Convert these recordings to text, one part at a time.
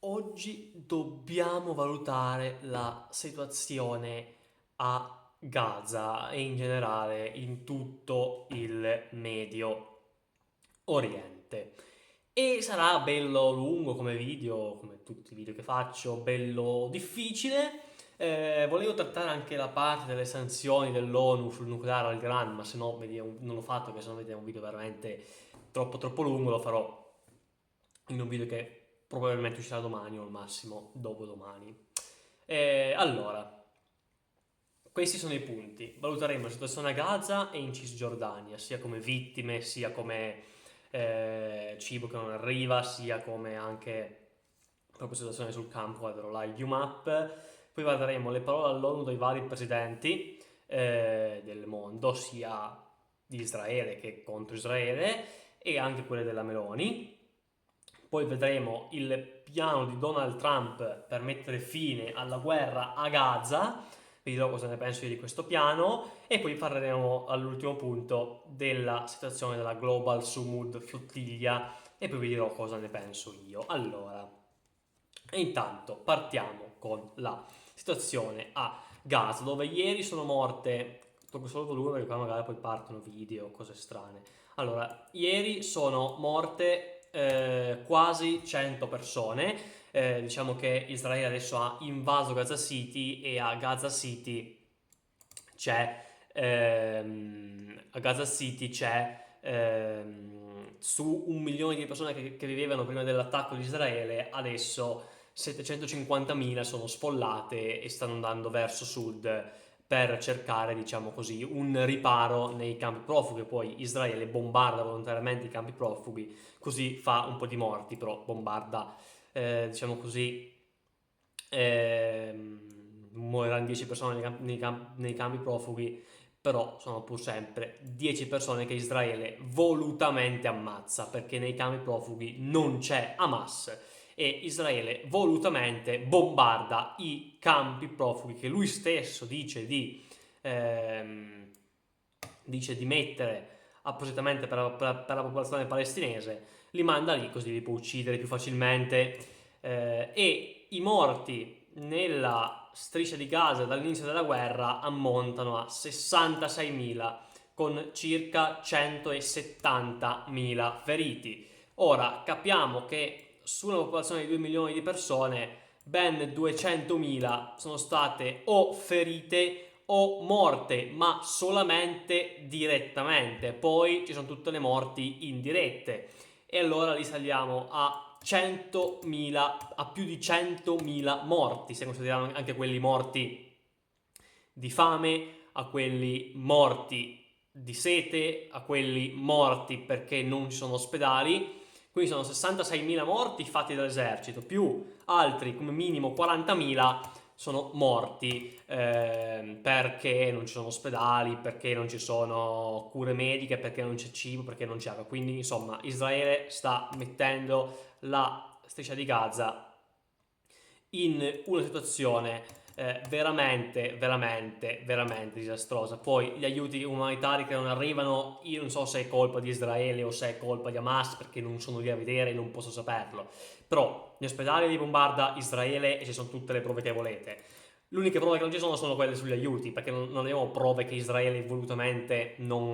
Oggi dobbiamo valutare la situazione a Gaza e in generale in tutto il Medio Oriente. E sarà bello lungo come video, come tutti i video che faccio, bello difficile. Volevo trattare anche la parte delle sanzioni dell'ONU sul nucleare al Iran, ma se no non l'ho fatto perché se no vedete un video veramente troppo lungo, lo farò in un video che probabilmente uscirà domani o al massimo dopodomani. Allora, questi sono i punti. Valuteremo la situazione a Gaza e in Cisgiordania, sia come vittime, sia come cibo che non arriva, sia come anche proprio situazione sul campo. Guarderò là il UMAP. Poi valuteremo le parole all'ONU dei vari presidenti del mondo, sia di Israele che contro Israele, e anche quelle della Meloni. Poi vedremo il piano di Donald Trump per mettere fine alla guerra a Gaza, vi dirò cosa ne penso io di questo piano, e poi parleremo all'ultimo punto della situazione della Global Sumud Flottiglia e poi vi dirò cosa ne penso io. Allora, intanto partiamo con la situazione a Gaza, dove ieri sono morte, tocco solo volume perché qua magari poi partono video, cose strane. Allora, ieri sono morte quasi 100 persone. Diciamo che Israele adesso ha invaso Gaza City e a Gaza City c'è su 1 milione di persone che vivevano prima dell'attacco di Israele, adesso 750.000 sono sfollate e stanno andando verso sud per cercare, diciamo così, un riparo nei campi profughi. Poi Israele bombarda volontariamente i campi profughi, così fa un po' di morti, però bombarda, diciamo così, moriranno 10 persone nei campi profughi, però sono pur sempre 10 persone che Israele volutamente ammazza, perché nei campi profughi non c'è Hamas e Israele volutamente bombarda i campi profughi che lui stesso ehm, dice di mettere appositamente per la popolazione palestinese, li manda lì così li può uccidere più facilmente. E i morti nella striscia di Gaza dall'inizio della guerra ammontano a 66.000 con circa 170.000 feriti. Ora capiamo che su una popolazione di 2 milioni di persone ben 200.000 sono state o ferite o morte, ma solamente direttamente. Poi ci sono tutte le morti indirette e allora li saliamo a 100.000, a più di 100.000 morti, se consideriamo anche quelli morti di fame, a quelli morti di sete, a quelli morti perché non ci sono ospedali. Quindi sono 66.000 morti fatti dall'esercito, più altri come minimo 40.000 sono morti perché non ci sono ospedali, perché non ci sono cure mediche, perché non c'è cibo, perché non c'è acqua. Quindi insomma Israele sta mettendo la striscia di Gaza in una situazione veramente disastrosa. Poi gli aiuti umanitari che non arrivano, io non so se è colpa di Israele o se è colpa di Hamas, perché non sono lì a vedere e non posso saperlo. Però gli ospedali li bombarda Israele e ci sono tutte le prove che volete. Le uniche prove che non ci sono quelle sugli aiuti, perché non abbiamo prove che Israele volutamente non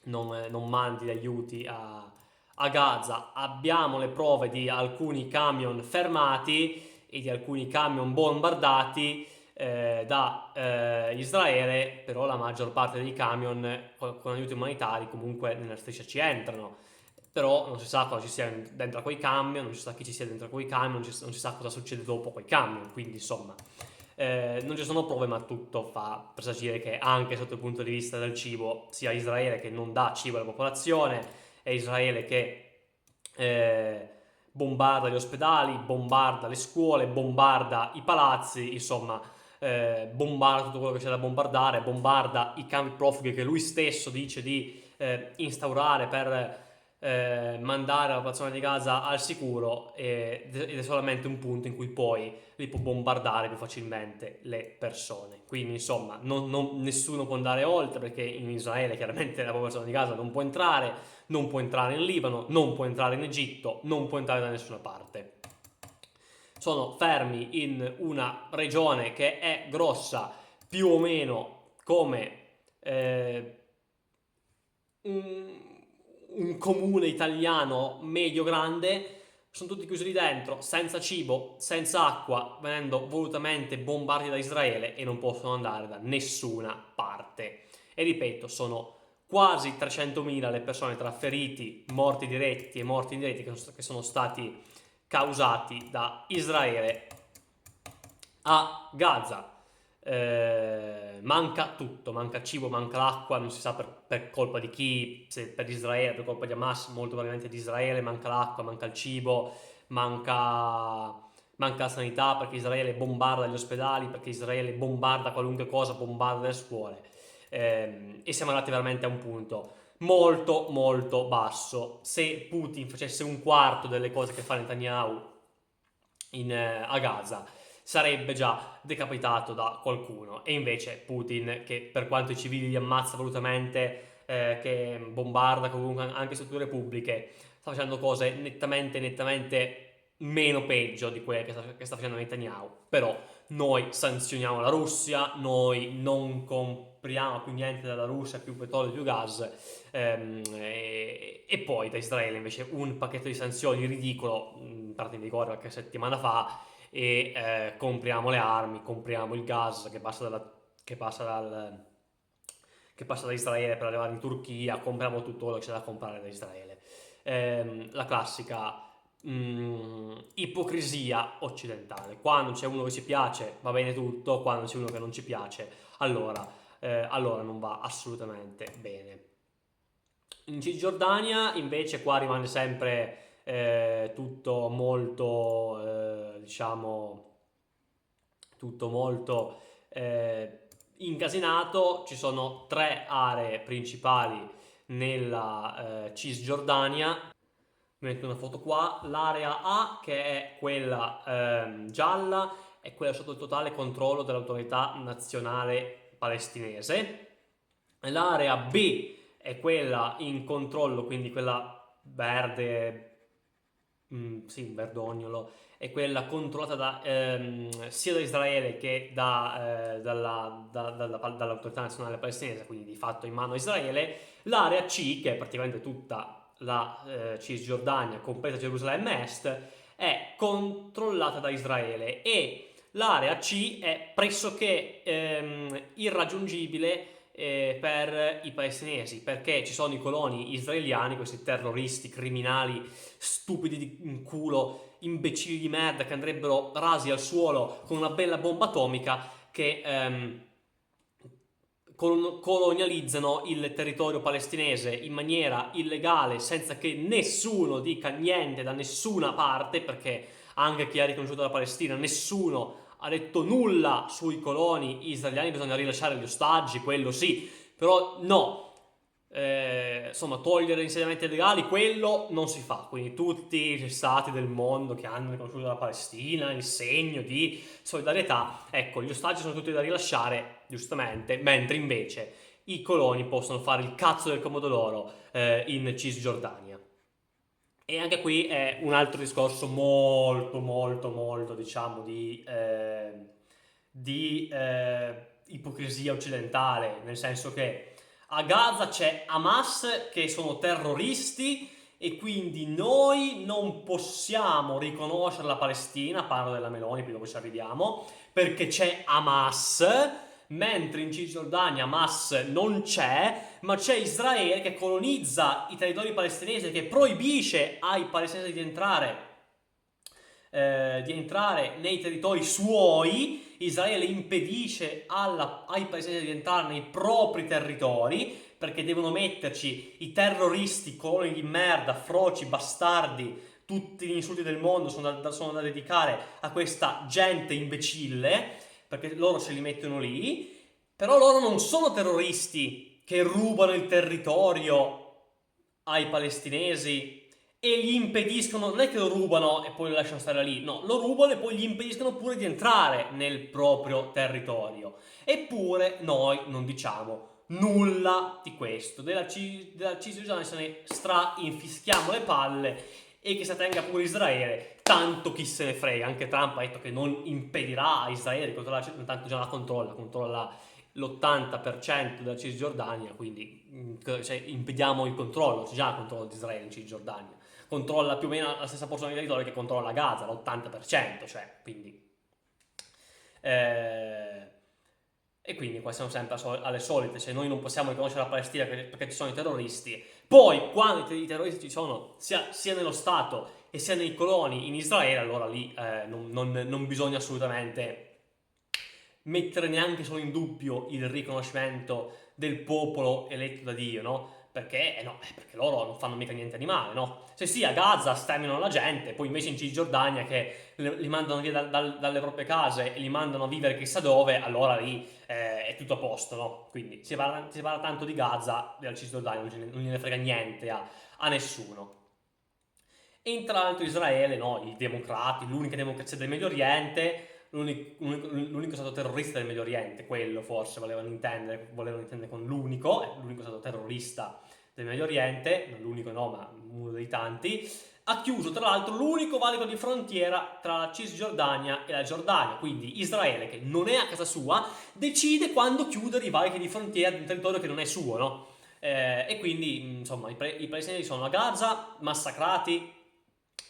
mandi gli aiuti a Gaza. Abbiamo le prove di alcuni camion fermati e di alcuni camion bombardati da Israele, però la maggior parte dei camion con aiuti umanitari comunque nella striscia ci entrano. Però non si sa cosa ci sia dentro a quei camion, non si sa chi ci sia dentro a quei camion, non si sa cosa succede dopo quei camion, quindi insomma non ci sono prove, ma tutto fa presagire che anche sotto il punto di vista del cibo, sia Israele che non dà cibo alla popolazione, è Israele che eh, bombarda gli ospedali, bombarda le scuole, bombarda i palazzi, insomma, bombarda tutto quello che c'è da bombardare, bombarda i campi profughi che lui stesso dice di instaurare per mandare la popolazione di Gaza al sicuro ed è solamente un punto in cui poi li può bombardare più facilmente le persone. Quindi insomma nessuno può andare oltre perché in Israele chiaramente la popolazione di Gaza non può entrare, non può entrare in Libano, non può entrare in Egitto, non può entrare da nessuna parte. sono fermi in una regione che è grossa più o meno come un comune italiano medio-grande, sono tutti chiusi lì dentro, senza cibo, senza acqua, venendo volutamente bombardati da Israele e non possono andare da nessuna parte. E ripeto, sono quasi 300.000 le persone tra feriti, morti diretti e morti indiretti che sono stati causati da Israele a Gaza. Manca tutto, manca cibo, manca l'acqua, non si sa per colpa di chi, se per Israele, per colpa di Hamas, molto probabilmente di Israele, manca l'acqua, manca il cibo, manca la sanità, perché Israele bombarda gli ospedali, perché Israele bombarda qualunque cosa, bombarda le scuole. E siamo arrivati veramente a un punto molto molto basso. Se Putin facesse un quarto delle cose che fa Netanyahu a Gaza, sarebbe già decapitato da qualcuno. E invece Putin, che per quanto i civili li ammazza volutamente, che bombarda comunque anche strutture pubbliche, sta facendo cose nettamente meno peggio di quelle che sta facendo Netanyahu. Però noi sanzioniamo la Russia, noi non compriamo più niente dalla Russia, più petrolio, più gas, e poi da Israele invece un pacchetto di sanzioni ridicolo, entrato in vigore qualche settimana fa, e compriamo le armi, compriamo il gas che passa da Israele per arrivare in Turchia, compriamo tutto quello che c'è da comprare da Israele. La classica ipocrisia occidentale. Quando c'è uno che ci piace va bene tutto, quando c'è uno che non ci piace, allora non va assolutamente bene. In Cisgiordania invece qua rimane sempre tutto molto, diciamo, tutto molto incasinato. Ci sono 3 aree principali nella Cisgiordania. Metto una foto qua. L'area A, che è quella gialla, è quella sotto il totale controllo dell'autorità nazionale palestinese. L'area B è quella in controllo, quindi quella verde, sì, verdognolo, è quella controllata sia da Israele che dall'autorità nazionale palestinese, quindi di fatto in mano a Israele. L'area C, che è praticamente tutta la Cisgiordania, compresa Gerusalemme Est, è controllata da Israele, e l'area C è pressoché irraggiungibile per i palestinesi, perché ci sono i coloni israeliani, questi terroristi, criminali, stupidi di culo, imbecilli di merda, che andrebbero rasi al suolo con una bella bomba atomica, che colonializzano il territorio palestinese in maniera illegale, senza che nessuno dica niente da nessuna parte, perché anche chi ha riconosciuto la Palestina, nessuno ha detto nulla sui coloni israeliani. Bisogna rilasciare gli ostaggi, quello sì, però no. Insomma, togliere gli insediamenti illegali, quello non si fa. Quindi tutti gli stati del mondo che hanno riconosciuto la Palestina in segno di solidarietà, ecco, gli ostaggi sono tutti da rilasciare, giustamente, mentre invece i coloni possono fare il cazzo del comodo loro in Cisgiordania. E anche qui è un altro discorso molto, molto, molto, diciamo, di ipocrisia occidentale, nel senso che a Gaza c'è Hamas, che sono terroristi, e quindi noi non possiamo riconoscere la Palestina, parlo della Meloni, poi dopo ci arriviamo, perché c'è Hamas, mentre in Cisgiordania Hamas non c'è, ma c'è Israele che colonizza i territori palestinesi, che proibisce ai palestinesi di entrare nei territori suoi. Israele impedisce ai palestinesi di entrare nei propri territori, perché devono metterci i terroristi, coloni di merda, froci, bastardi, tutti gli insulti del mondo sono da dedicare a questa gente imbecille, perché loro se li mettono lì. Però loro non sono terroristi che rubano il territorio ai palestinesi e gli impediscono, non è che lo rubano e poi lo lasciano stare lì, no, lo rubano e poi gli impediscono pure di entrare nel proprio territorio. Eppure noi non diciamo nulla di questo. Della Cisgiordania se ne infischiamo le palle, e che si tenga pure Israele, tanto chi se ne frega. Anche Trump ha detto che non impedirà a Israele di controllare, tanto già la controlla l'80% della Cisgiordania, quindi cioè, impediamo il controllo, c'è già il controllo di Israele in Cisgiordania, controlla più o meno la stessa porzione di territorio che controlla Gaza, l'80%, cioè, quindi... Eh, e quindi qua siamo sempre alle solite, cioè noi non possiamo riconoscere la Palestina perché ci sono i terroristi, poi quando i terroristi ci sono sia nello Stato e sia nei coloni in Israele, allora lì non bisogna assolutamente mettere neanche solo in dubbio il riconoscimento del popolo eletto da Dio, no? Perché, no, perché loro non fanno mica niente di male, no? Se sì, a Gaza sterminano la gente, poi invece in Cisgiordania che li mandano via dalle proprie case e li mandano a vivere chissà dove, allora lì è tutto a posto, no? Quindi si parla tanto di Gaza, della Cisgiordania, non gliene frega niente a nessuno. E tra l'altro Israele, no? I democrati, l'unica democrazia del Medio Oriente, l'unico stato terrorista del Medio Oriente, quello forse volevano intendere con l'unico stato terrorista del Medio Oriente, non l'unico no, ma uno dei tanti, ha chiuso tra l'altro l'unico valico di frontiera tra la Cisgiordania e la Giordania, quindi Israele, che non è a casa sua, decide quando chiudere i valichi di frontiera di un territorio che non è suo, no? E quindi, insomma, i palestinesi sono a Gaza, massacrati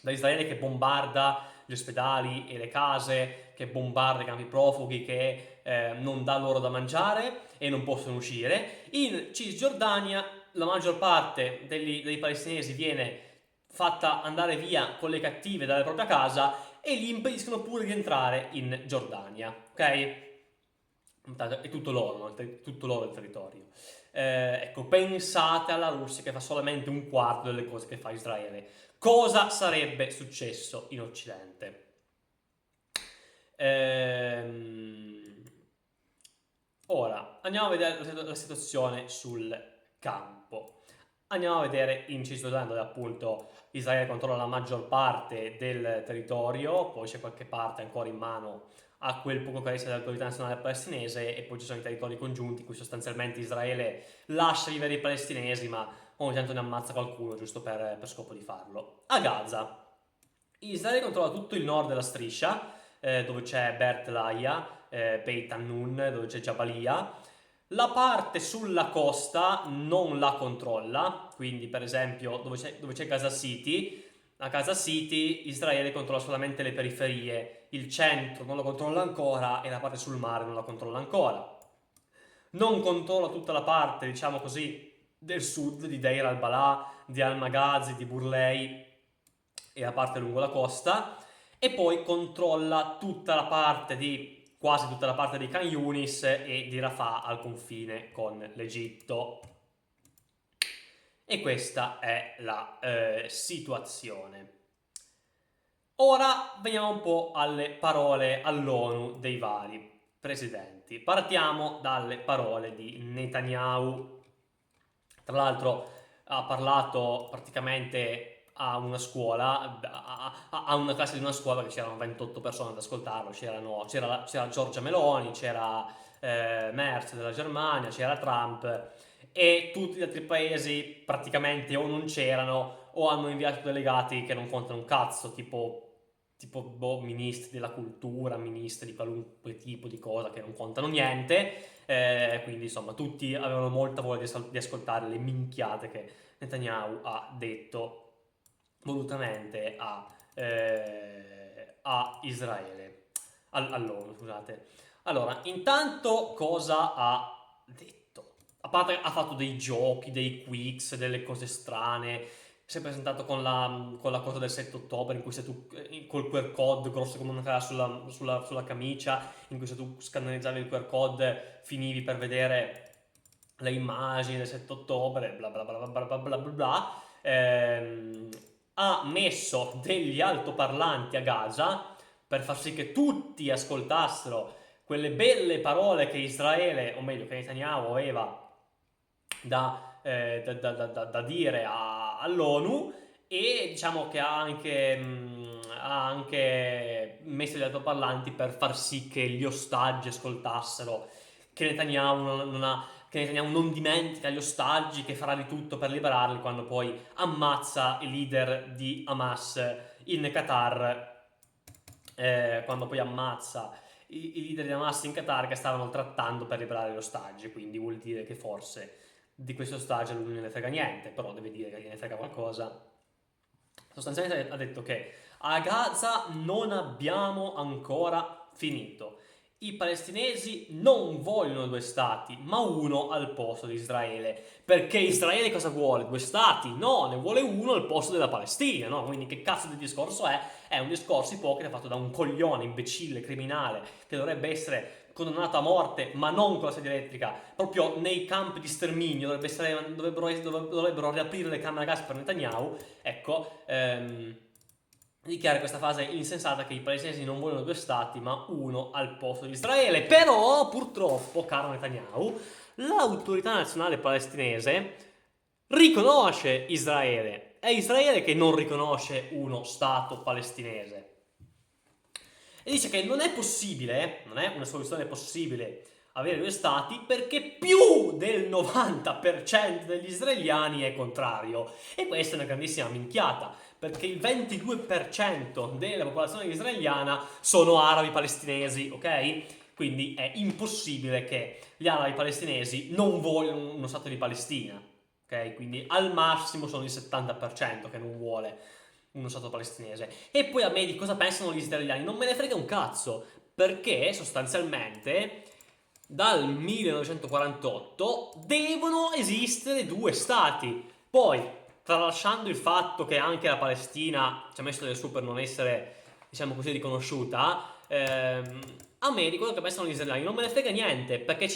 da Israele che bombarda gli ospedali e le case, che bombarda i campi profughi, che non dà loro da mangiare e non possono uscire. In Cisgiordania la maggior parte dei palestinesi viene fatta andare via con le cattive dalla propria casa e gli impediscono pure di entrare in Giordania, ok? È tutto loro, no? Tutto loro il territorio. Ecco, pensate alla Russia che fa solamente un quarto delle cose che fa Israele. Cosa sarebbe successo in Occidente? Ora, andiamo a vedere la situazione sul campo. Andiamo a vedere in Cisgiordania dove appunto Israele controlla la maggior parte del territorio, poi c'è qualche parte ancora in mano a quel poco che resta dell'autorità nazionale palestinese e poi ci sono i territori congiunti in cui sostanzialmente Israele lascia vivere i palestinesi ma ogni tanto ne ammazza qualcuno giusto per scopo di farlo. A Gaza, Israele controlla tutto il nord della striscia, dove c'è Beit Laia, Beit Hannun, dove c'è Jabalia. La parte sulla costa non la controlla, quindi per esempio dove c'è Gaza City, a Gaza City Israele controlla solamente le periferie, il centro non lo controlla ancora e la parte sul mare non la controlla ancora. Non controlla tutta la parte, diciamo così, del sud di Deir al-Balà, di Al-Maghazi, di Burlei e la parte lungo la costa e poi controlla quasi tutta la parte di Khan Yunis e di Rafah al confine con l'Egitto. E questa è la situazione. Ora veniamo un po' alle parole all'ONU dei vari presidenti. Partiamo dalle parole di Netanyahu. Tra l'altro ha parlato praticamente a una scuola, a una classe di una scuola che c'erano 28 persone ad ascoltarlo, c'era Giorgia Meloni, c'era Merz della Germania, c'era Trump e tutti gli altri paesi praticamente o non c'erano o hanno inviato delegati che non contano un cazzo, tipo ministri della cultura, ministri di qualunque tipo di cosa che non contano niente. Quindi insomma tutti avevano molta voglia di ascoltare le minchiate che Netanyahu ha detto volutamente a Israele, all'ONU, scusate. Allora, intanto cosa ha detto? A parte ha fatto dei giochi, dei quiz, delle cose strane, si è presentato con la cosa del 7 ottobre in cui se tu col QR code grosso come una casa sulla camicia, in cui se tu scannerizavi il QR code finivi per vedere le immagini del 7 ottobre, bla bla bla bla bla bla bla bla. Ha messo degli altoparlanti a Gaza per far sì che tutti ascoltassero quelle belle parole che Israele, o meglio che Netanyahu aveva da dire all'ONU e diciamo che ha anche messo gli altoparlanti per far sì che gli ostaggi ascoltassero che Netanyahu non ha che Netanyahu non dimentica gli ostaggi, che farà di tutto per liberarli, quando poi ammazza i leader di Hamas in Qatar, quando poi ammazza i leader di Hamas in Qatar che stavano trattando per liberare gli ostaggi, quindi vuol dire che forse di questo ostaggio a lui non ne frega niente, però deve dire che gliene frega qualcosa. Sostanzialmente ha detto che a Gaza non abbiamo ancora finito. I palestinesi non vogliono due stati, ma uno al posto di Israele. Perché Israele cosa vuole? Due stati? No, ne vuole uno al posto della Palestina, no? Quindi che cazzo di discorso è? È un discorso ipocrita fatto da un coglione, imbecille, criminale, che dovrebbe essere condannato a morte, ma non con la sedia elettrica, proprio nei campi di sterminio, dovrebbero riaprire le camere a gas per Netanyahu. Ecco, dichiara questa fase insensata che i palestinesi non vogliono due stati ma uno al posto di Israele. Però purtroppo, caro Netanyahu, l'autorità nazionale palestinese riconosce Israele. È Israele che non riconosce uno stato palestinese. E dice che non è possibile, non è una soluzione possibile avere due stati perché più del 90% degli israeliani è contrario. E questa è una grandissima minchiata, perché il 22% della popolazione israeliana sono arabi palestinesi, ok? Quindi è impossibile che gli arabi palestinesi non vogliano uno stato di Palestina, ok? Quindi al massimo sono il 70% che non vuole uno stato palestinese. E poi a me di cosa pensano gli israeliani non me ne frega un cazzo, perché sostanzialmente dal 1948 devono esistere due stati. Poi, tralasciando il fatto che anche la Palestina ci ha messo del su per non essere, diciamo così, riconosciuta, a me di quello che pensano gli israeliani non me ne frega niente, perché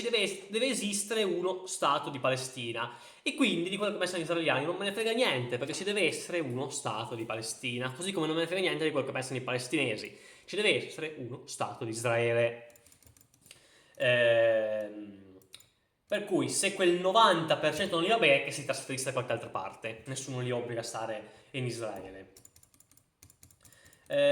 deve esistere uno stato di Palestina. E quindi di quello che pensano gli israeliani non me ne frega niente, perché ci deve essere uno stato di Palestina, così come non me ne frega niente di quello che pensano i palestinesi. Ci deve essere uno stato di Israele. Per cui se quel 90% non li va bene, che si trasferisse da qualche altra parte, nessuno li obbliga a stare in Israele.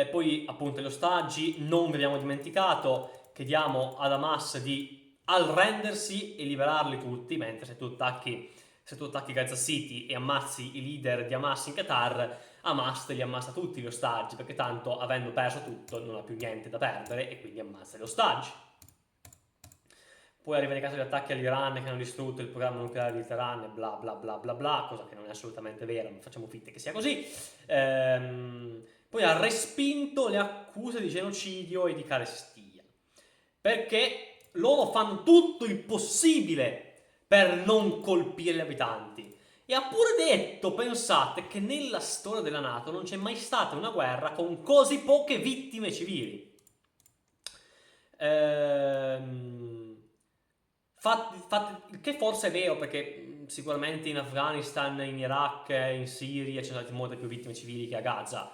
Poi appunto gli ostaggi, non vi abbiamo dimenticato, chiediamo ad Hamas di arrendersi e liberarli tutti, mentre se tu attacchi Gaza City e ammazzi i leader di Hamas in Qatar, Hamas te li ammazza tutti gli ostaggi, perché tanto avendo perso tutto non ha più niente da perdere e quindi ammazza gli ostaggi. Poi ha rivendicato gli attacchi all'Iran che hanno distrutto il programma nucleare di Teheran e bla bla bla bla bla, cosa che non è assolutamente vera, ma facciamo finta che sia così. Poi ha respinto le accuse di genocidio e di carestia, perché loro fanno tutto il possibile per non colpire gli abitanti. E ha pure detto, pensate, che nella storia della NATO non c'è mai stata una guerra con così poche vittime civili. Che forse è vero, perché sicuramente in Afghanistan, in Iraq, in Siria ci sono state molte più vittime civili che a Gaza.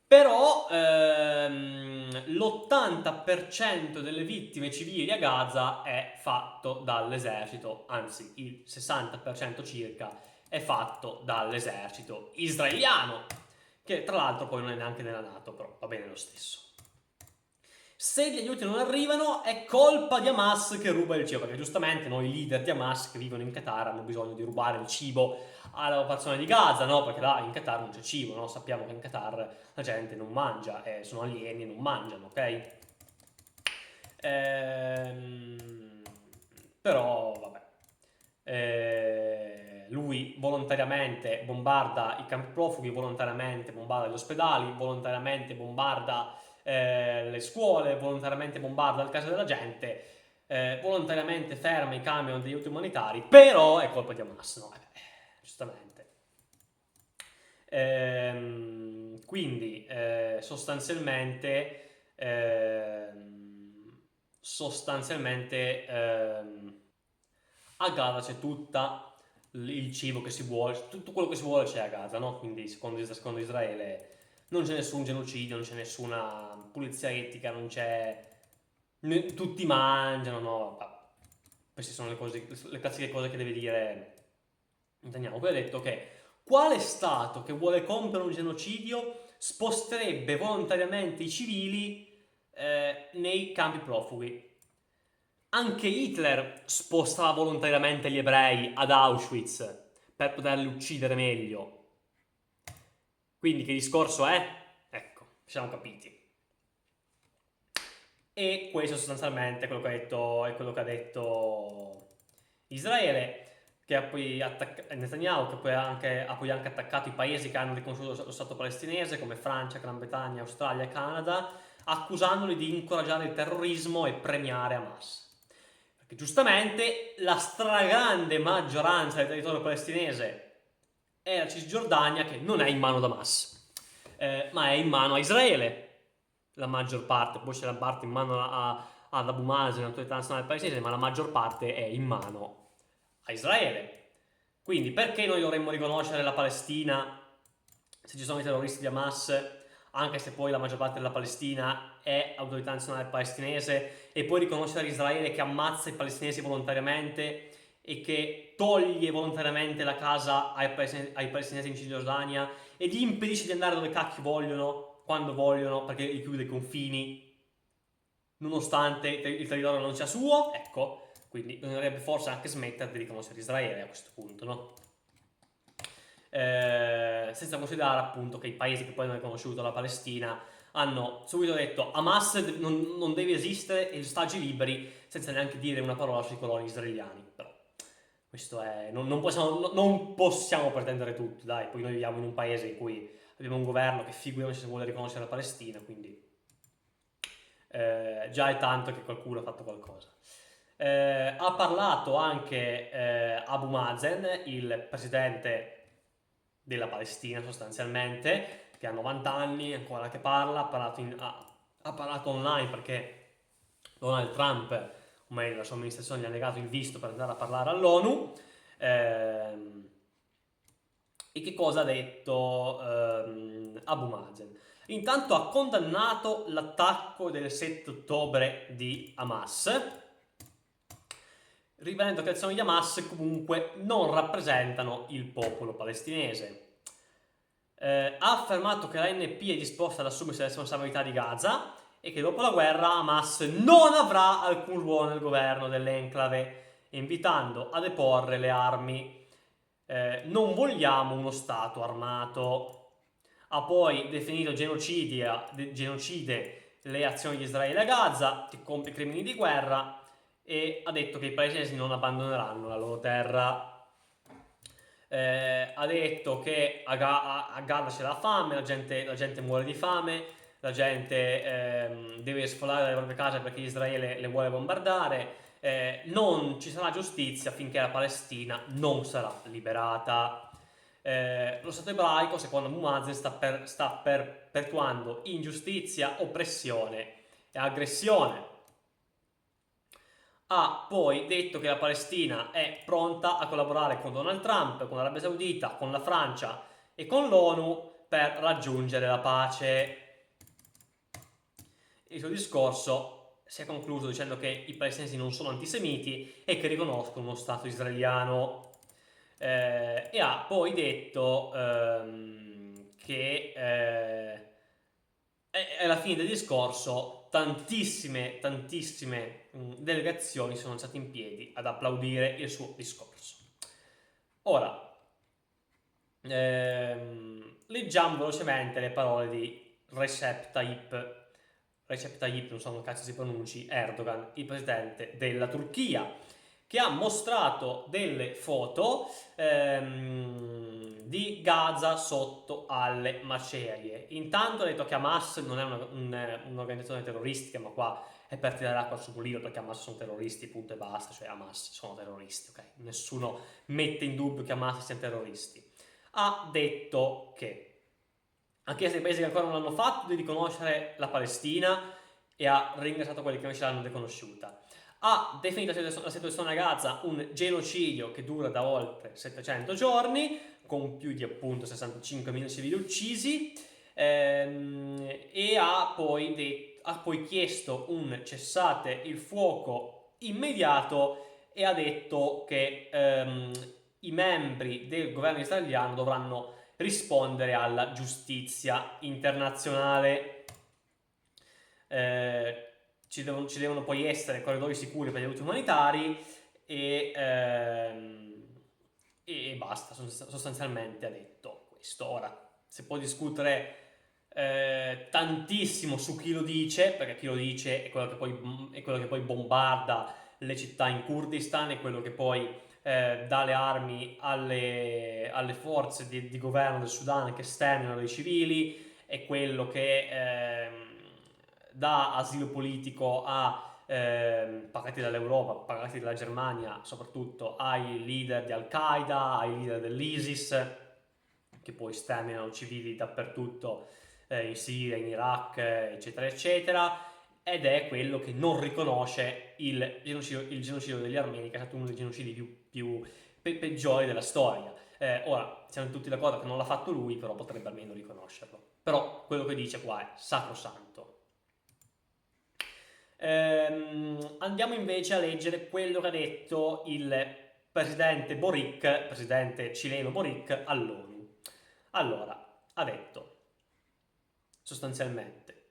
Però l'80% delle vittime civili a Gaza è fatto dall'esercito, anzi il 60% circa è fatto dall'esercito israeliano, che tra l'altro poi non è neanche nella NATO, però va bene lo stesso. Se gli aiuti non arrivano è colpa di Hamas che ruba il cibo, perché giustamente noi leader di Hamas che vivono in Qatar hanno bisogno di rubare il cibo alla popolazione di Gaza, no? Perché là in Qatar non c'è cibo, no? Sappiamo che in Qatar la gente non mangia, sono alieni e non mangiano, ok? Però vabbè. Lui volontariamente bombarda i campi profughi, volontariamente bombarda gli ospedali, volontariamente bombarda le scuole, volontariamente bombarda le case della gente, volontariamente ferma i camion degli aiuti umanitari, però è colpa di Hamas, no? Giustamente. Quindi sostanzialmente a Gaza c'è tutto il cibo che si vuole, tutto quello che si vuole c'è a Gaza, no? Quindi secondo Israele non c'è nessun genocidio, non c'è nessuna pulizia etica, non c'è... tutti mangiano, no? Queste sono le classiche cose che deve dire Netanyahu. Poi ha detto che quale Stato che vuole compiere un genocidio sposterebbe volontariamente i civili nei campi profughi? Anche Hitler spostava volontariamente gli ebrei ad Auschwitz per poterli uccidere meglio. Quindi che discorso è? Ecco, ci siamo capiti. E questo sostanzialmente è quello che ha detto Israele, che ha poi Netanyahu, che ha poi anche attaccato i paesi che hanno riconosciuto lo Stato palestinese, come Francia, Gran Bretagna, Australia e Canada, accusandoli di incoraggiare il terrorismo e premiare Hamas. Perché giustamente la stragrande maggioranza del territorio palestinese è la Cisgiordania, che non è in mano ad Hamas, ma è in mano a Israele, la maggior parte. Poi c'è la parte in mano ad Abu Mazen, l'autorità nazionale palestinese, ma la maggior parte è in mano a Israele. Quindi perché noi dovremmo riconoscere la Palestina se ci sono i terroristi di Hamas, anche se poi la maggior parte della Palestina è autorità nazionale palestinese, e poi riconoscere Israele che ammazza i palestinesi volontariamente e che toglie volontariamente la casa ai palestinesi in Cisgiordania e gli impedisce di andare dove cacchio vogliono, quando vogliono, perché gli chiude i confini nonostante il territorio non sia suo. Ecco, quindi bisognerebbe forse anche smettere di riconoscere Israele a questo punto, no? Senza considerare appunto che i paesi che poi hanno riconosciuto la Palestina hanno subito detto Hamas non deve esistere e stagi liberi, senza neanche dire una parola sui coloni israeliani. Però questo è, non possiamo pretendere tutto, dai. Poi noi viviamo in un paese in cui abbiamo un governo che figuriamoci se vuole riconoscere la Palestina, quindi già è tanto che qualcuno ha fatto qualcosa. Ha parlato anche Abu Mazen, il presidente della Palestina sostanzialmente, che ha 90 anni, ancora che parla, ha parlato online perché Donald Trump, o meglio la sua amministrazione, gli ha negato il visto per andare a parlare all'ONU. E che cosa ha detto Abu Mazen? Intanto ha condannato l'attacco del 7 ottobre di Hamas, ribadendo che le azioni di Hamas comunque non rappresentano il popolo palestinese. Ha affermato che la NP è disposta ad assumersi la responsabilità di Gaza e che dopo la guerra Hamas non avrà alcun ruolo nel governo dell'enclave, invitando a deporre le armi. Non vogliamo uno Stato armato. Ha poi definito genocide le azioni di Israele a Gaza, che compie crimini di guerra, e ha detto che i palestinesi non abbandoneranno la loro terra. Ha detto che a Gaza c'è la fame, la gente muore di fame, la gente deve sfolare dalle proprie case perché Israele le vuole bombardare. Non ci sarà giustizia finché la Palestina non sarà liberata. Lo Stato ebraico, secondo Abu Mazen, sta perpetuando ingiustizia, oppressione e aggressione. Ha poi detto che la Palestina è pronta a collaborare con Donald Trump, con l'Arabia Saudita, con la Francia e con l'ONU per raggiungere la pace. Il suo discorso si è concluso dicendo che i palestinesi non sono antisemiti e che riconoscono uno Stato israeliano. E ha poi detto che alla fine del discorso tantissime delegazioni sono state in piedi ad applaudire il suo discorso. Ora, leggiamo velocemente le parole di Recep Tayyip, non so come cazzo si pronunci, Erdogan, il presidente della Turchia, che ha mostrato delle foto di Gaza sotto alle macerie. Intanto ha detto che Hamas non è un'organizzazione terroristica, ma qua è per tirare acqua sul mulino, perché Hamas sono terroristi, punto e basta, cioè Hamas sono terroristi, ok? Nessuno mette in dubbio che Hamas siano terroristi. Ha detto che ha chiesto ai paesi che ancora non l'hanno fatto di riconoscere la Palestina e ha ringraziato quelli che non ce l'hanno riconosciuta. Ha definito la situazione a Gaza un genocidio che dura da oltre 700 giorni, con più di appunto 65.000 civili uccisi, e ha poi chiesto un cessate il fuoco immediato e ha detto che i membri del governo israeliano dovranno rispondere alla giustizia internazionale. ci devono poi essere corridoi sicuri per gli aiuti umanitari e, e basta, sostanzialmente ha detto questo. Ora, si può discutere tantissimo su chi lo dice, perché chi lo dice è quello che poi bombarda le città in Kurdistan, è quello che poi dà le armi alle forze di governo del Sudan che sterminano dei civili, è quello che dà asilo politico pagati dall'Europa, pagati dalla Germania, soprattutto ai leader di Al-Qaeda, ai leader dell'ISIS, che poi sterminano civili dappertutto, in Siria, in Iraq, eccetera, eccetera, ed è quello che non riconosce il genocidio degli armeni, che è stato uno dei genocidi peggiori della storia. Ora, siamo tutti d'accordo che non l'ha fatto lui, però potrebbe almeno riconoscerlo. Però quello che dice qua è sacrosanto. Andiamo invece a leggere quello che ha detto il presidente cileno Boric all'ONU. Allora, ha detto sostanzialmente: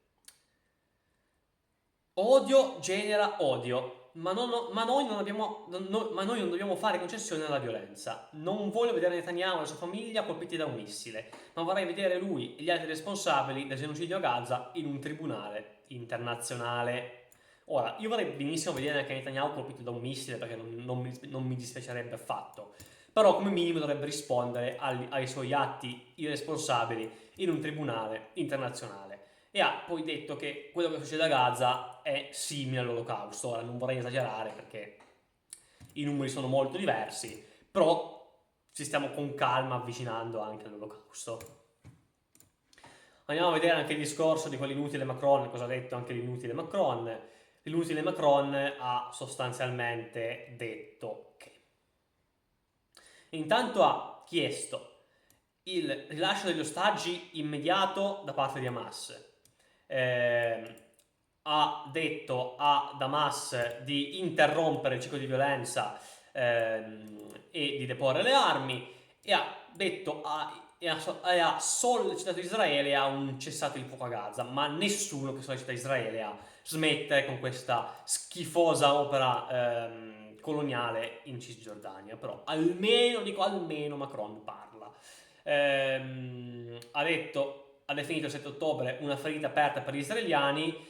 odio genera odio, ma noi non dobbiamo fare concessioni alla violenza. Non voglio vedere Netanyahu e la sua famiglia colpiti da un missile, ma vorrei vedere lui e gli altri responsabili del genocidio a Gaza in un tribunale internazionale. Ora, io vorrei benissimo vedere anche Netanyahu colpito da un missile, perché non mi dispiacerebbe affatto. Però come minimo dovrebbe rispondere ai suoi atti irresponsabili in un tribunale internazionale. E ha poi detto che quello che succede a Gaza è simile all'Olocausto. Ora non vorrei esagerare perché i numeri sono molto diversi, però ci stiamo con calma avvicinando anche all'Olocausto. Andiamo a vedere anche il discorso di quell'inutile Macron, cosa ha detto anche l'inutile Macron. L'inutile Macron ha sostanzialmente detto che intanto ha chiesto il rilascio degli ostaggi immediato da parte di Hamas. Ha detto a Damas di interrompere il ciclo di violenza e di deporre le armi, e ha detto e ha sollecitato Israele a un cessato il fuoco a Gaza, ma nessuno che sollecita Israele a smettere con questa schifosa opera coloniale in Cisgiordania. Però almeno, dico almeno, Macron parla. Ha definito il 7 ottobre una ferita aperta per gli israeliani,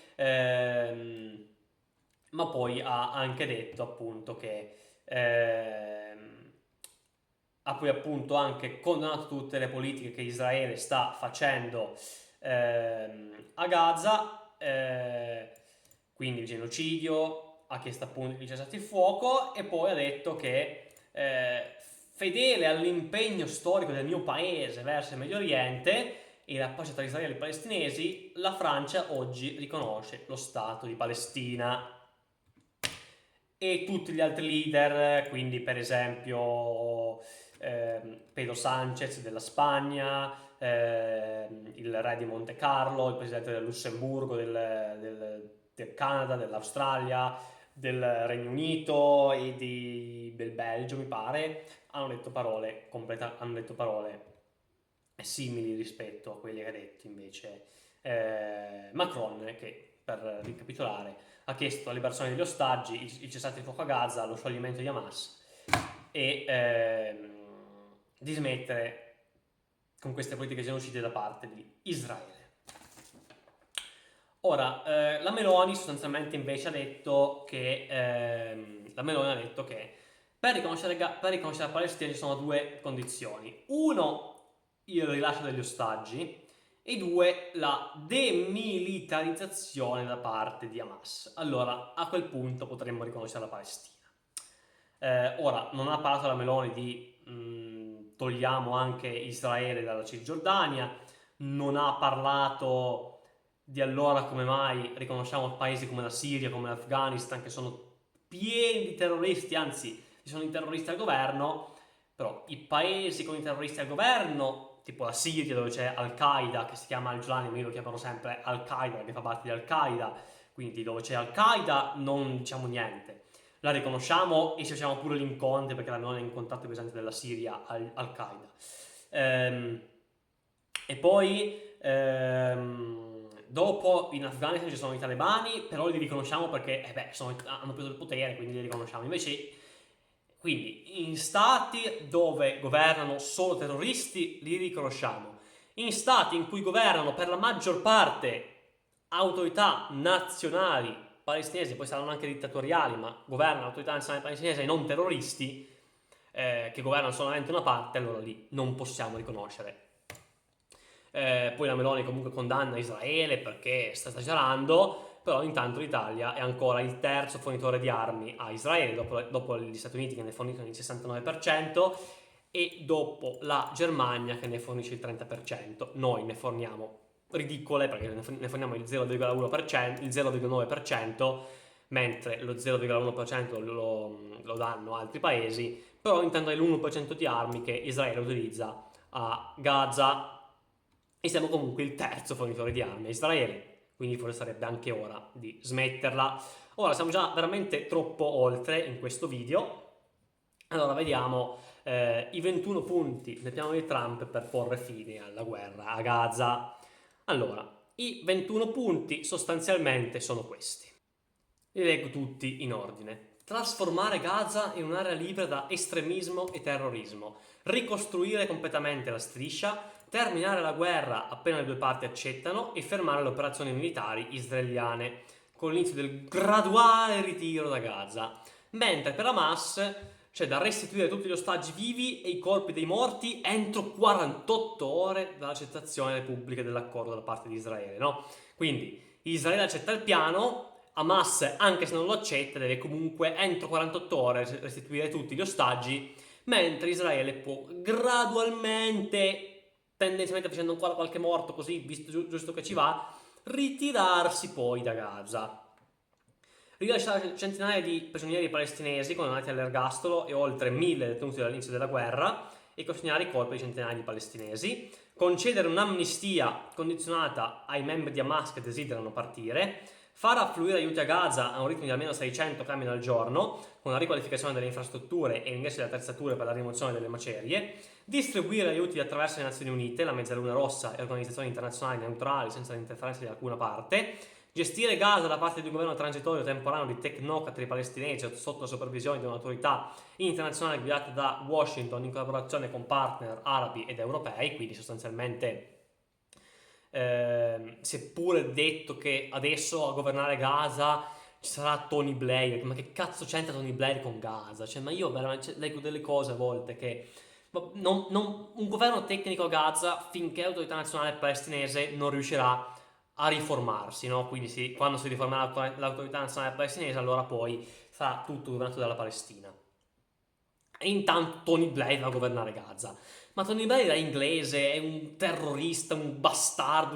ma poi ha anche detto appunto che ha poi appunto anche condannato tutte le politiche che Israele sta facendo a Gaza, quindi il genocidio, ha chiesto appunto di cessate il fuoco, e poi ha detto che fedele all'impegno storico del mio paese verso il Medio Oriente e la pace tra Israele e i palestinesi, la Francia oggi riconosce lo Stato di Palestina. E tutti gli altri leader, quindi per esempio Pedro Sánchez della Spagna, il re di Monte Carlo, il presidente del Lussemburgo, del Canada, dell'Australia, del Regno Unito e del Belgio, mi pare, hanno detto parole simili rispetto a quelli che ha detto invece Macron, che, per ricapitolare, ha chiesto la liberazione degli ostaggi, il cessate il fuoco a Gaza, lo scioglimento di Hamas e di smettere con queste politiche genocide da parte di Israele. Ora, la Meloni sostanzialmente invece ha detto che per riconoscere la Palestina ci sono due condizioni. Uno, il rilascio degli ostaggi, e due, la demilitarizzazione da parte di Hamas. Allora, a quel punto potremmo riconoscere la Palestina. Ora, non ha parlato la Meloni di togliamo anche Israele dalla Cisgiordania, non ha parlato di allora come mai riconosciamo paesi come la Siria, come l'Afghanistan, che sono pieni di terroristi, anzi, ci sono i terroristi al governo, però i paesi con i terroristi al governo, tipo la Siria dove c'è Al-Qaeda, che si chiama Al-Jolani, ma io lo chiamano sempre Al-Qaeda perché fa parte di Al-Qaeda, quindi dove c'è Al-Qaeda non diciamo niente. La riconosciamo e ci facciamo pure gli incontri perché la Meloni è in contatto con i presidente della Siria Al-Qaeda. E poi Dopo in Afghanistan ci sono i talebani, però li riconosciamo perché hanno preso il potere, quindi li riconosciamo. Invece, quindi in stati dove governano solo terroristi li riconosciamo. In stati in cui governano per la maggior parte autorità nazionali palestinesi, poi saranno anche dittatoriali, ma governano autorità nazionali palestinesi e non terroristi, che governano solamente una parte, allora lì non possiamo riconoscere. Poi la Meloni comunque condanna Israele perché sta esagerando, però intanto l'Italia è ancora il terzo fornitore di armi a Israele, dopo gli Stati Uniti che ne forniscono il 69% e dopo la Germania che ne fornisce il 30%. Noi ne forniamo ridicole perché ne forniamo il 0,1%, il 0,9%, mentre lo 0,1% lo danno altri paesi, però intanto è l'1% di armi che Israele utilizza a Gaza e siamo comunque il terzo fornitore di armi a Israele, quindi forse sarebbe anche ora di smetterla. Ora siamo già veramente troppo oltre in questo video, allora vediamo i 21 punti del piano di Trump per porre fine alla guerra a Gaza. Allora, i 21 punti sostanzialmente sono questi. Li leggo tutti in ordine. Trasformare Gaza in un'area libera da estremismo e terrorismo, ricostruire completamente la striscia, terminare la guerra appena le due parti accettano e fermare le operazioni militari israeliane, con l'inizio del graduale ritiro da Gaza. Mentre per Hamas c'è da restituire tutti gli ostaggi vivi e i corpi dei morti entro 48 ore dall'accettazione pubblica dell'accordo da parte di Israele, no? Quindi Israele accetta il piano, Hamas, anche se non lo accetta, deve comunque entro 48 ore restituire tutti gli ostaggi, mentre Israele può gradualmente, tendenzialmente facendo ancora qualche morto così, visto giusto che ci va, ritirarsi poi da Gaza. Rilasciare centinaia di prigionieri palestinesi condannati all'ergastolo e oltre 1000 detenuti dall'inizio della guerra e consegnare i corpi di centinaia di palestinesi, concedere un'amnistia condizionata ai membri di Hamas che desiderano partire, far affluire aiuti a Gaza a un ritmo di almeno 600 camion al giorno, con la riqualificazione delle infrastrutture e l'ingresso di attrezzature per la rimozione delle macerie, distribuire aiuti attraverso le Nazioni Unite, la Mezzaluna Rossa e organizzazioni internazionali neutrali senza l'interferenza di alcuna parte, gestire Gaza da parte di un governo transitorio temporaneo di tecnocrati palestinesi sotto la supervisione di un'autorità internazionale guidata da Washington in collaborazione con partner arabi ed europei, quindi sostanzialmente seppure detto che adesso a governare Gaza ci sarà Tony Blair, ma che cazzo c'entra Tony Blair con Gaza? Cioè, ma io veramente leggo delle cose a volte che un governo tecnico a Gaza finché l'autorità nazionale palestinese non riuscirà a riformarsi, no? Quindi quando si riformerà l'autorità nazionale palestinese, allora poi sarà tutto governato dalla Palestina. E intanto Tony Blair va a governare Gaza. Ma Tony Blair è inglese, è un terrorista, un bastardo,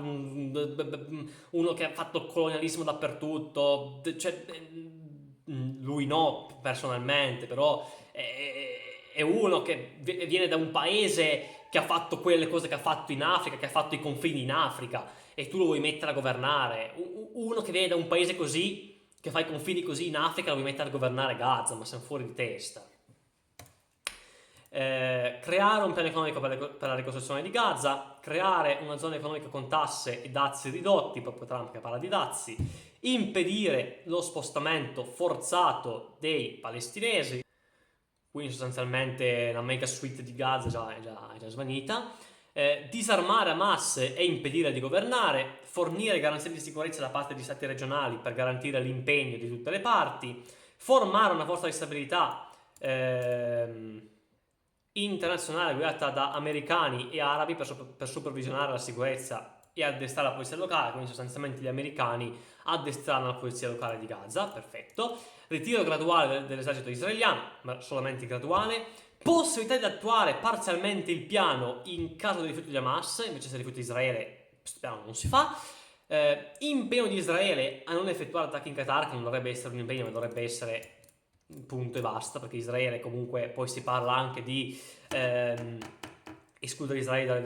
uno che ha fatto colonialismo dappertutto. Cioè, lui no, personalmente, però è uno che viene da un paese che ha fatto quelle cose che ha fatto in Africa, che ha fatto i confini in Africa, e tu lo vuoi mettere a governare. Uno che viene da un paese così, che fa i confini così in Africa, lo vuoi mettere a governare Gaza, ma siamo fuori di testa. Creare un piano economico per la ricostruzione di Gaza, creare una zona economica con tasse e dazi ridotti, proprio Trump che parla di dazi, impedire lo spostamento forzato dei palestinesi, quindi sostanzialmente la mega suite di Gaza è già svanita, disarmare Hamas e impedire di governare, fornire garanzie di sicurezza da parte di stati regionali per garantire l'impegno di tutte le parti, formare una forza di stabilità internazionale guidata da americani e arabi per supervisionare la sicurezza e addestrare la polizia locale, quindi sostanzialmente gli americani addestrano la polizia locale di Gaza, perfetto. Ritiro graduale dell'esercito israeliano, ma solamente graduale. Possibilità di attuare parzialmente il piano in caso di rifiuto di Hamas, invece se rifiuta Israele questo piano non si fa. Impegno di Israele a non effettuare attacchi in Qatar, che non dovrebbe essere un impegno ma dovrebbe essere punto e basta, perché Israele comunque poi si parla anche di escludere Israele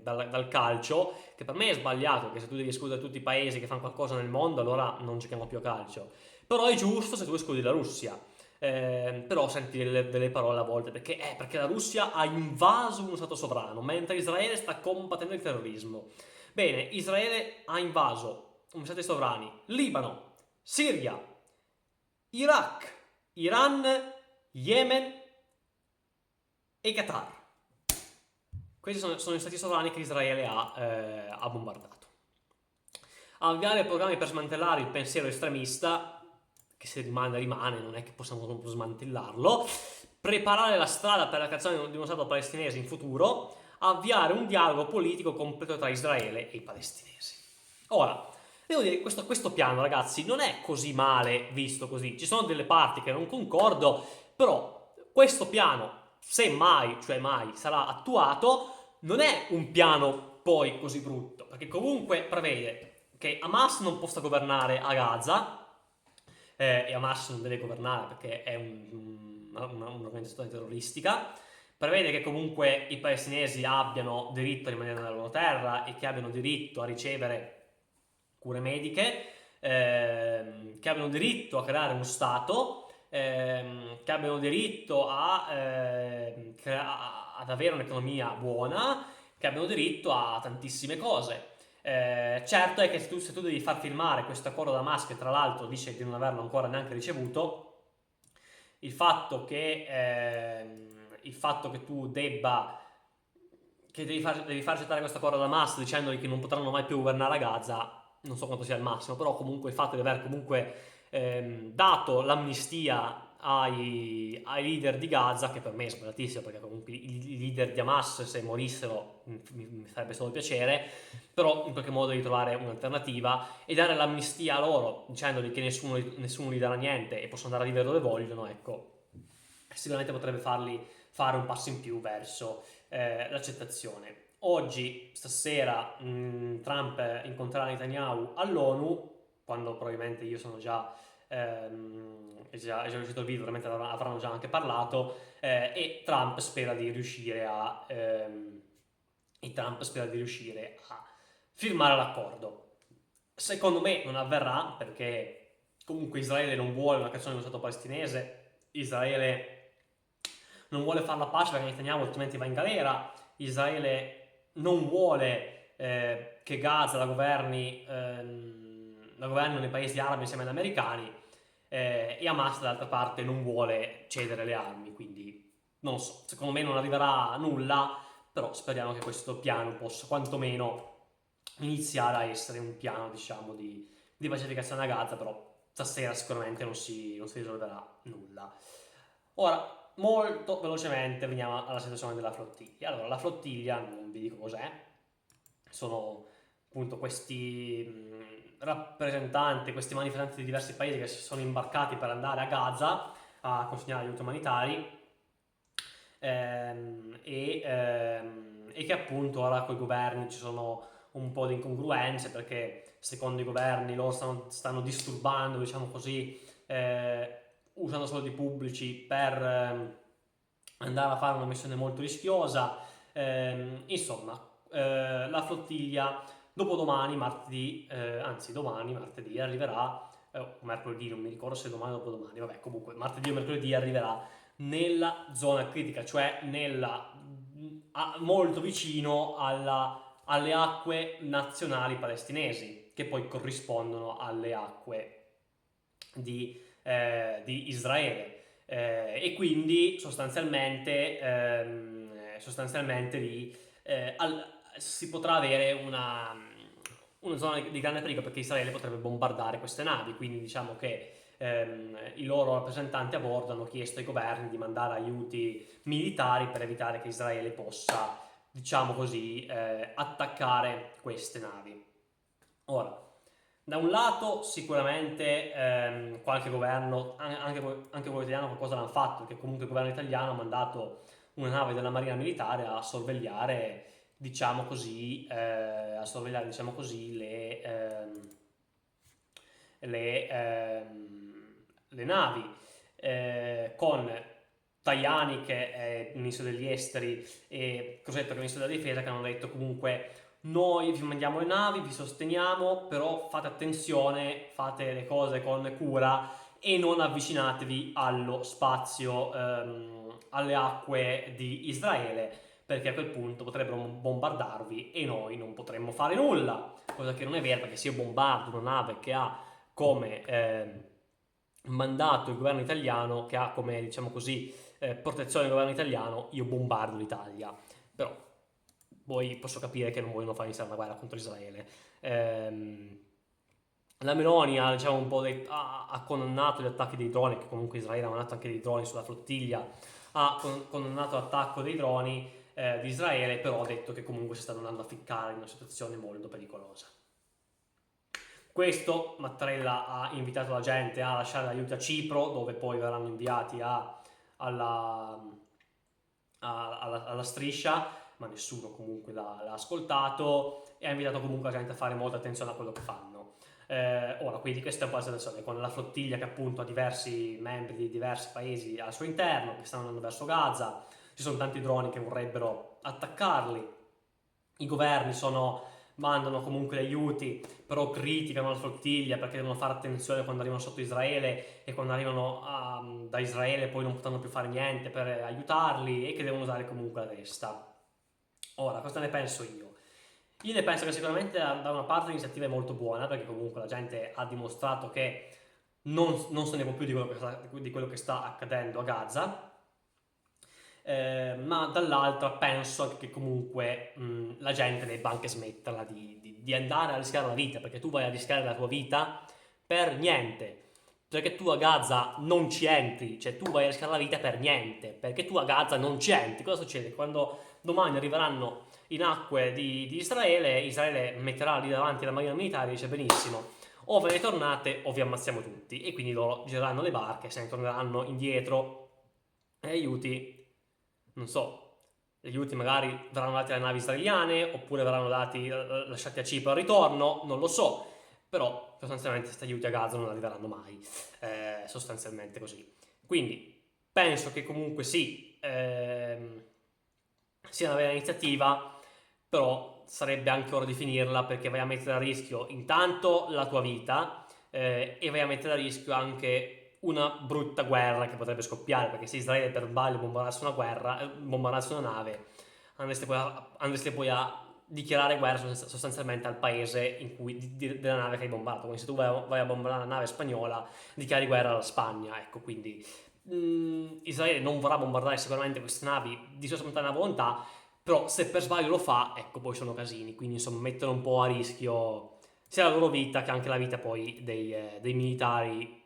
dal calcio, che per me è sbagliato, perché se tu devi escludere tutti i paesi che fanno qualcosa nel mondo allora non giochiamo più a calcio, però è giusto se tu escludi la Russia. Però senti delle parole a volte perché la Russia ha invaso uno stato sovrano mentre Israele sta combattendo il terrorismo, Bene, Israele ha invaso, come stati sovrani, Libano, Siria, Iraq, Iran, Yemen e Qatar. Questi sono gli stati sovrani che Israele ha bombardato. Avviare programmi per smantellare il pensiero estremista, che se rimane, non è che possiamo proprio smantellarlo. Preparare la strada per la creazione di uno Stato palestinese in futuro. Avviare un dialogo politico completo tra Israele e i palestinesi. Ora, devo dire che questo piano, ragazzi, non è così male visto così. Ci sono delle parti che non concordo, però questo piano, se mai, cioè mai, sarà attuato, non è un piano poi così brutto, perché comunque prevede che Hamas non possa governare a Gaza, e Hamas non deve governare perché è un'organizzazione terroristica, prevede che comunque i palestinesi abbiano diritto a rimanere nella loro terra e che abbiano diritto a ricevere cure mediche, che abbiano diritto a creare uno Stato, che abbiano diritto ad avere un'economia buona, che abbiano diritto a tantissime cose. Certo è che se tu devi far firmare questo accordo da Musk, che tra l'altro dice di non averlo ancora neanche ricevuto, il fatto che tu devi far accettare questo accordo da Musk dicendogli che non potranno mai più governare a Gaza, non so quanto sia il massimo, però comunque il fatto di aver comunque dato l'amnistia ai leader di Gaza, che per me è sbagliatissimo perché comunque i leader di Hamas se morissero mi farebbe solo piacere, però in qualche modo di trovare un'alternativa e dare l'amnistia a loro dicendogli che nessuno gli darà niente e possono andare a vivere dove vogliono, ecco, sicuramente potrebbe farli fare un passo in più verso l'accettazione. Oggi, stasera, Trump incontrerà Netanyahu all'ONU, quando probabilmente io sono è già uscito il video, veramente avranno già anche parlato, e Trump spera di riuscire a firmare l'accordo. Secondo me non avverrà perché comunque Israele non vuole una creazione di uno Stato palestinese, Israele non vuole fare la pace perché Netanyahu altrimenti va in galera, Israele non vuole che Gaza la governino i paesi arabi insieme agli americani, e Hamas dall'altra parte non vuole cedere le armi, quindi non so, secondo me non arriverà a nulla, però speriamo che questo piano possa quantomeno iniziare a essere un piano, diciamo, di pacificazione a Gaza, però stasera sicuramente non si risolverà nulla. Ora, molto velocemente veniamo alla situazione della flottiglia. Allora, la flottiglia, non vi dico cos'è, sono appunto questi rappresentanti, questi manifestanti di diversi paesi che si sono imbarcati per andare a Gaza a consegnare aiuti umanitari, e che appunto ora con i governi ci sono un po' di incongruenze perché secondo i governi loro stanno disturbando, diciamo così, usano soldi pubblici per andare a fare una missione molto rischiosa. Insomma, la flottiglia dopodomani, martedì, anzi domani, martedì, arriverà, o mercoledì, non mi ricordo se domani o dopodomani, vabbè, comunque martedì o mercoledì arriverà nella zona critica, cioè molto vicino alle acque nazionali palestinesi, che poi corrispondono alle acque di Israele. E quindi sostanzialmente lì si potrà avere una zona di grande pericolo perché Israele potrebbe bombardare queste navi, quindi diciamo che i loro rappresentanti a bordo hanno chiesto ai governi di mandare aiuti militari per evitare che Israele possa, diciamo così, attaccare queste navi. Ora, da un lato sicuramente qualche governo, anche quello italiano qualcosa l'hanno fatto, perché comunque il governo italiano ha mandato una nave della Marina Militare a sorvegliare, diciamo così, le navi, con Tajani che è il ministro degli esteri e Crosetto che è il ministro della difesa, che hanno detto comunque noi vi mandiamo le navi, vi sosteniamo, però fate attenzione, fate le cose con cura e non avvicinatevi allo spazio, alle acque di Israele, perché a quel punto potrebbero bombardarvi e noi non potremmo fare nulla, cosa che non è vera, perché se io bombardo una nave che ha come mandato il governo italiano, che ha come, diciamo così, protezione del governo italiano, io bombardo l'Italia. Però poi posso capire che non vogliono fare iniziare una guerra contro Israele. Ehm, la Meloni ha, diciamo, un po' ha condannato gli attacchi dei droni, che comunque Israele ha mandato anche dei droni sulla flottiglia, ha condannato l'attacco dei droni di Israele, però ha detto che comunque si stanno andando a ficcare in una situazione molto pericolosa. Questo Mattarella ha invitato la gente a lasciare l'aiuto a Cipro, dove poi verranno inviati alla, alla striscia, ma nessuno comunque l'ha ascoltato, e ha invitato comunque la gente a fare molta attenzione a quello che fanno. Ora, quindi questa è un po' la situazione, con la flottiglia che appunto ha diversi membri di diversi paesi al suo interno, che stanno andando verso Gaza, ci sono tanti droni che vorrebbero attaccarli, i governi mandano comunque gli aiuti, però criticano la flottiglia perché devono fare attenzione quando arrivano sotto Israele, e quando arrivano da Israele poi non potranno più fare niente per aiutarli, e che devono usare comunque la testa. Ora, cosa ne penso io? Io ne penso che sicuramente da una parte l'iniziativa è molto buona, perché comunque la gente ha dimostrato che non se ne può più di quello che sta accadendo a Gaza, ma dall'altra penso anche che comunque la gente debba anche smetterla di andare a rischiare la vita, perché tu vai a rischiare la tua vita per niente, perché tu a Gaza non ci entri, cioè tu vai a rischiare la vita per niente, perché tu a Gaza non ci entri. Cosa succede? Quando domani arriveranno in acque di Israele, Israele metterà lì davanti la marina militare e dice benissimo, o ve ne tornate o vi ammazziamo tutti, e quindi loro gireranno le barche, se ne torneranno indietro e aiuti, non so, gli aiuti magari verranno dati alle navi israeliane, oppure verranno lasciati a Cipro al ritorno, non lo so, però sostanzialmente questi aiuti a Gaza non arriveranno mai, sostanzialmente così. Quindi penso che comunque sì, sia una bella iniziativa, però sarebbe anche ora di finirla, perché vai a mettere a rischio intanto la tua vita, e vai a mettere a rischio anche una brutta guerra che potrebbe scoppiare, perché se Israele per sbaglio bombardasse una nave, andreste poi a dichiarare guerra sostanzialmente al paese della nave che hai bombardato. Quindi se tu vai a bombardare una nave spagnola, dichiari guerra alla Spagna, ecco. Quindi Israele non vorrà bombardare sicuramente queste navi di sua spontanea volontà, però se per sbaglio lo fa, ecco, poi sono casini, quindi insomma mettono un po' a rischio sia la loro vita che anche la vita poi dei militari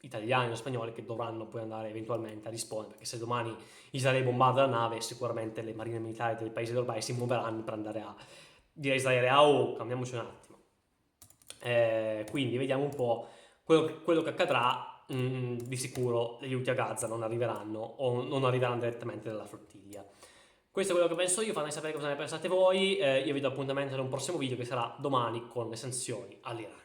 italiani o spagnoli, che dovranno poi andare eventualmente a rispondere, perché se domani Israele bombarda la nave, sicuramente le marine militari dei paesi europei si muoveranno per andare a dire a Israele: ah, oh, cambiamoci un attimo. Quindi vediamo un po' quello che accadrà. Di sicuro gli aiuti a Gaza non arriveranno, o non arriveranno direttamente dalla flottiglia. Questo è quello che penso io, fatemi sapere cosa ne pensate voi. Io vi do appuntamento ad un prossimo video che sarà domani con le sanzioni all'Iran.